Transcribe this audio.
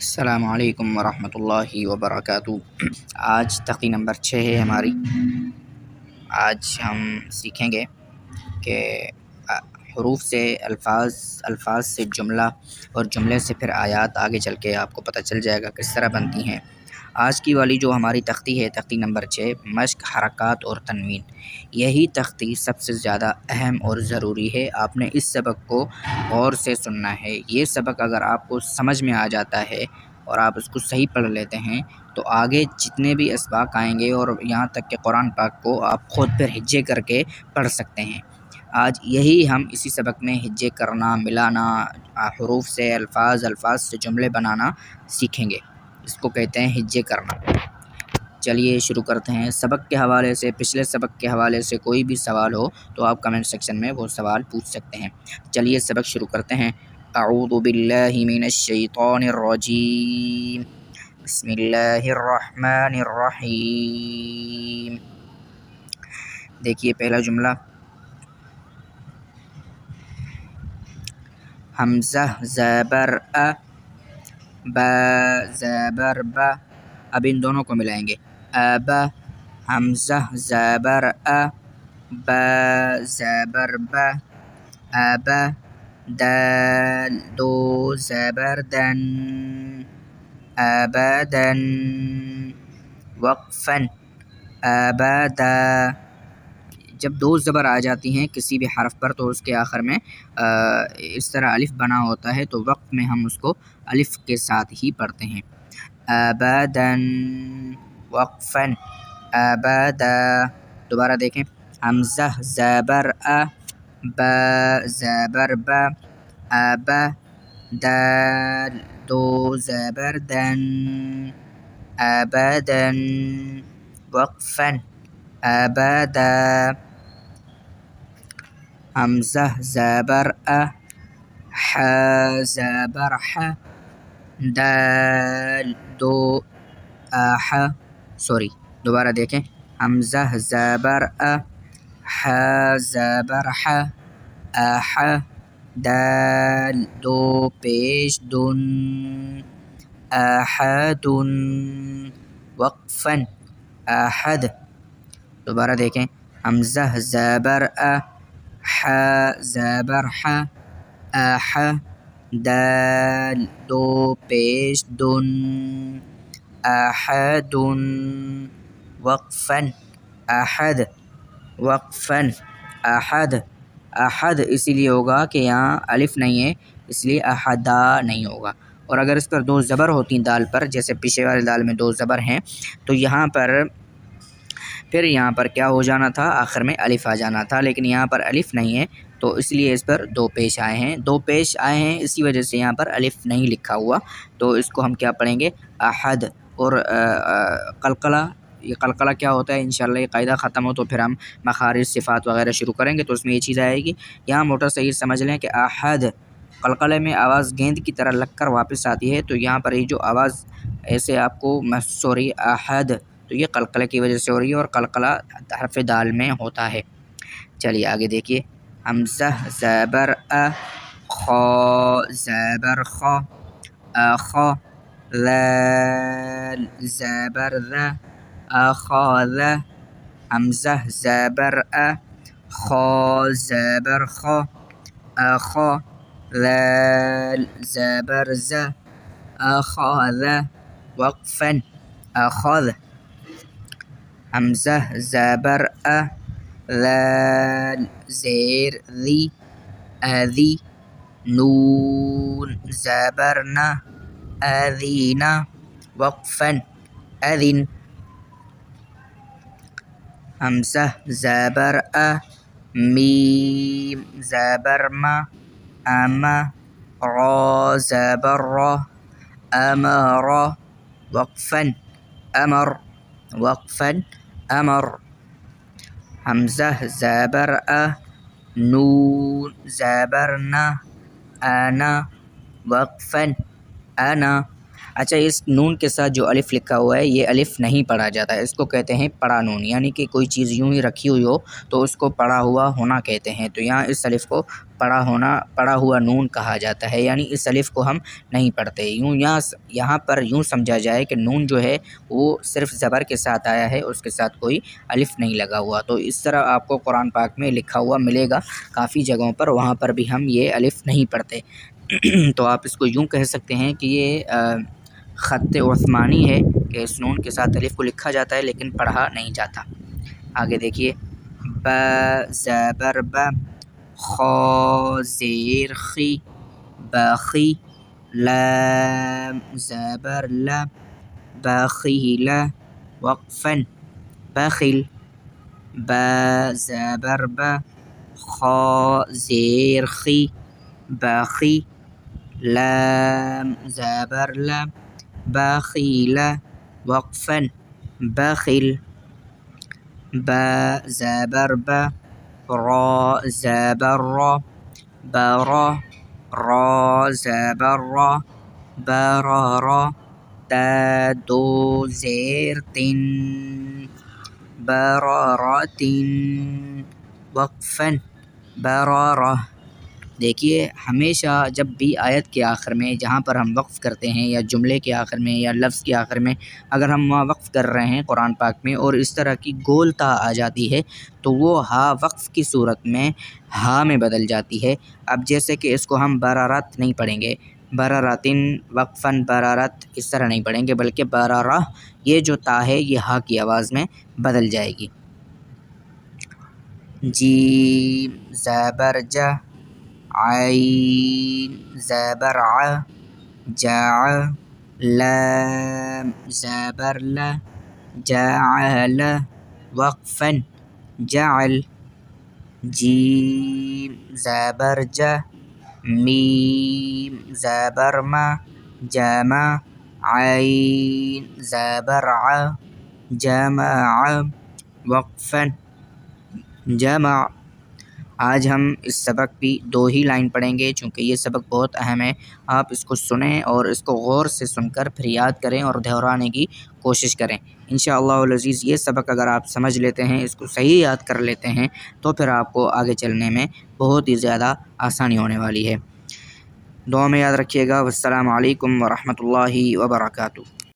السلام علیکم ورحمۃ اللہ وبرکاتہ۔ آج تختی نمبر 6 ہے ہماری۔ آج ہم سیکھیں گے کہ حروف سے الفاظ سے جملہ اور جملے سے پھر آیات آگے چل کے آپ کو پتہ چل جائے گا کس طرح بنتی ہیں۔ آج کی والی جو ہماری تختی ہے، تختی نمبر 6، مشق، حرکات اور تنوین، یہی تختی سب سے زیادہ اہم اور ضروری ہے۔ آپ نے اس سبق کو غور سے سننا ہے۔ یہ سبق اگر آپ کو سمجھ میں آ جاتا ہے اور آپ اس کو صحیح پڑھ لیتے ہیں تو آگے جتنے بھی اسباق آئیں گے اور یہاں تک کہ قرآن پاک کو آپ خود پھر ہجے کر کے پڑھ سکتے ہیں۔ آج یہی ہم اسی سبق میں ہجے کرنا، ملانا، حروف سے الفاظ سے جملے بنانا سیکھیں گے۔ اس کو کہتے ہیں ہجے کرنا۔ چلیے شروع کرتے ہیں۔ سبق کے حوالے سے، پچھلے سبق کے حوالے سے کوئی بھی سوال ہو تو آپ کمنٹ سیکشن میں وہ سوال پوچھ سکتے ہیں۔ چلیے سبق شروع کرتے ہیں۔ اعوذ باللہ من الشیطان الرجیم، بسم اللہ الرحمن الرحیم۔ دیکھیے پہلا جملہ، حمزہ زبر ا، با زبر با، اب ان دونوں کو ملائیں گے۔ ابا، حمزہ زبر ا، با زبر با، ابا، دال دو زبر دن، ابدن، وقفن، ابدا۔ جب دو زبر آ جاتی ہیں کسی بھی حرف پر تو اس کے آخر میں اس طرح الف بنا ہوتا ہے، تو وقت میں ہم اس کو الف کے ساتھ ہی پڑھتے ہیں۔ ابدن، وقفن، ابدا۔ دوبارہ دیکھیں، حمزہ زبر ا، با زبر با، ابا، دال دو زبر دن، ابدن، وقفن، ابدا۔ حمزہ زبر ا، ح زبر ح، دال دو دوبارہ دیکھیں، حمزہ زبر ا، ح زبر ح، اح، دال دو پیش دن، احدن، وقفن، احد۔ دوبارہ دیکھیں، حمزہ زبر ا، ح زبر ح، اح، دال دو پیش دن، احدن، وقفن، احد، وقفن، احد۔ احد اسی لیے ہوگا کہ یہاں الف نہیں ہے، اس لیے احدا نہیں ہوگا۔ اور اگر اس پر دو زبر ہوتی دال پر، جیسے پیچھے والے دال میں دو زبر ہیں، تو یہاں پر کیا ہو جانا تھا، آخر میں الف آ جانا تھا، لیکن یہاں پر الف نہیں ہے تو اس لیے اس پر دو پیش آئے ہیں، اسی وجہ سے یہاں پر الف نہیں لکھا ہوا، تو اس کو ہم کیا پڑھیں گے، احد۔ اور قلقلہ، یہ قلقلہ کیا ہوتا ہے، انشاءاللہ یہ قاعدہ ختم ہو تو پھر ہم مخارج، صفات وغیرہ شروع کریں گے تو اس میں یہ چیز آئے گی۔ یہاں موٹا صحیح سمجھ لیں کہ احد، قلقلے میں آواز گیند کی طرح لگ کر واپس آتی ہے، تو یہاں پر یہ جو آواز ایسے آپ کو محسوس ہو رہی ہے احد، تو یہ قلقلے کی وجہ سے ہو رہی ہے، اور قلقلہ حرف دال میں ہوتا ہے۔ چلیے آگے دیکھیے، حمزہ زبر ا، خا زبر خا، اخا، ذال زبر ذا، اخاذ، حمزہ زبر ا، خا زبر خا، اخا، ذال زبر ذا، اخاذ، وقفن، اخذ۔ حمزہ زبر ا، ذال زیر ذی، اذی، نون زبر نا، اذینا، وقفن، اذن۔ حمزہ زبر ا، میم زبر ما، اما، را زبر را، امر، وقفن، امر، وقفن، امر۔ حمزہ زبر ا، نون زبر نا، انا، وقفن، انا۔ اچھا، اس نون کے ساتھ جو الف لکھا ہوا ہے یہ الف نہیں پڑھا جاتا ہے، اس کو کہتے ہیں پڑا نون، یعنی کہ کوئی چیز یوں ہی رکھی ہوئی ہو تو اس کو پڑا ہوا ہونا کہتے ہیں، تو یہاں اس الف کو پڑھا ہوا نون کہا جاتا ہے، یعنی اس الف کو ہم نہیں پڑھتے۔ یہاں پر یوں سمجھا جائے کہ نون جو ہے وہ صرف زبر کے ساتھ آیا ہے، اس کے ساتھ کوئی الف نہیں لگا ہوا۔ تو اس طرح آپ کو قرآن پاک میں لکھا ہوا ملے گا کافی جگہوں پر، وہاں پر بھی ہم یہ الف نہیں پڑھتے۔ تو آپ اس کو یوں کہہ سکتے ہیں کہ یہ خط عثمانی ہے کہ اس نون کے ساتھ الف کو لکھا جاتا ہے لیکن پڑھا نہیں جاتا۔ آگے دیکھیے، ب زبر ب، خا زیر خی باخی، لام زبر ل باخیل وقفا بخل، با زبر ب، خا زیر خی باخی، لام زبر ل باخیل وقفا بخل، با زبر ب، را زبر را برا، را زبر را برارا، تا دو زیر تن برارت وقفا برارہ۔ دیکھیے، ہمیشہ جب بھی آیت کے آخر میں جہاں پر ہم وقف کرتے ہیں یا جملے کے آخر میں یا لفظ کے آخر میں اگر ہم وہاں وقف کر رہے ہیں قرآن پاک میں اور اس طرح کی گول تا آ جاتی ہے تو وہ ہا وقف کی صورت میں ہا میں بدل جاتی ہے۔ اب جیسے کہ اس کو ہم برارت نہیں پڑھیں گے، برارتن وقفاً برارت اس طرح نہیں پڑھیں گے، بلکہ برارہ یہ جو تا ہے یہ ہا کی آواز میں بدل جائے گی۔ جیم زبر ج، عین زبر ع جع، لام زبر ل جعل وقفا جعل، جیم زبر ج، میم زبر م جمع، عین زبر ع جمع وقفا جمع۔ آج ہم اس سبق کی 2 ہی لائن پڑھیں گے چونکہ یہ سبق بہت اہم ہے۔ آپ اس کو سنیں اور اس کو غور سے سن کر پھر یاد کریں اور دہرانے کی کوشش کریں۔ انشاءاللہ العزیز یہ سبق اگر آپ سمجھ لیتے ہیں، اس کو صحیح یاد کر لیتے ہیں تو پھر آپ کو آگے چلنے میں بہت ہی زیادہ آسانی ہونے والی ہے۔ دعا میں یاد رکھیے گا۔ والسلام علیکم ورحمۃ اللہ وبرکاتہ۔